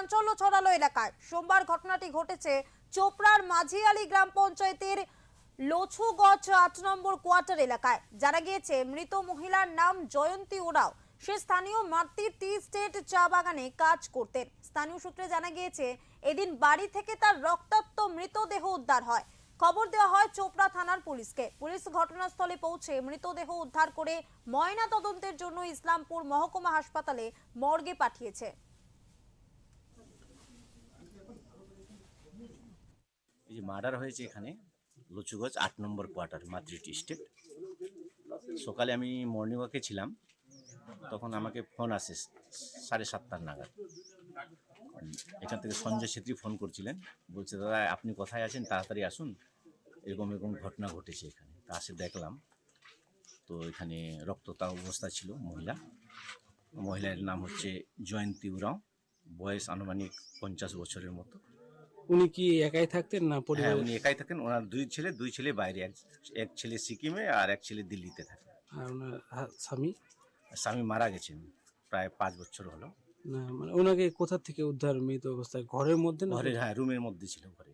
চাঞ্চল্য ছড়ালো এলাকায়। সোমবার ঘটনাটি ঘটেছে চোপড়ার মাঝিয়ালি গ্রাম পঞ্চায়েতের লছুগছ ৮ নম্বর কোয়ার্টার এলাকায়। জানা গিয়েছে মৃত মহিলার নাম জয়ন্তী ওরাও। সে স্থানীয় মাতৃ টি স্টেট চা বাগানে কাজ করতেন। স্থানীয় সূত্রে জানা গিয়েছে এদিন বাড়ি থেকে তার রক্তাক্ত মৃতদেহ উদ্ধার হয়। খবর দেওয়া হয় চোপড়া থানার পুলিশকে। পুলিশ ঘটনাস্থলে পৌঁছে মৃতদেহ উদ্ধার করে ময়না তদন্তের জন্য ইসলামপুর মহকুমা হাসপাতালে মর্গে পাঠিয়েছে। এই যে মার্ডার হয়েছে এখানে লচুগঞ্জ ৮ নম্বর কোয়ার্টার মাতৃটি স্টেট। সকালে আমি মর্নিং ওয়াকে ছিলাম, তখন আমাকে ফোন আসে 7:30 নাগাদ। এখান থেকে সঞ্জয় ছেত্রী ফোন করছিলেন, বলছে দাদা আপনি কোথায় আছেন, তাড়াতাড়ি আসুন, এরকম এরকম ঘটনা ঘটেছে এখানে। তা আসে দেখলাম তো এখানে রক্তাক্ত অবস্থা ছিল মহিলার নাম হচ্ছে জয়ন্তী উরাও, বয়স আনুমানিক 50 বছরের মতো। উনি কি একাই থাকতেন না হ্যাঁ, পরিবার? উনি একাই থাকেন। ওনার দুই ছেলে বাইরে, এক ছেলে সিকিমে আর এক ছেলে দিল্লিতে থাকে। আর ওনার স্বামী? স্বামী মারা গেছেন প্রায় 5 বছর হলো। না মানে ওনাকে কোথা থেকে উদ্ধার মৃত অবস্থায়? ঘরের মধ্যে না? ঘরের, হ্যাঁ, রুমের মধ্যে ছিল ঘরে।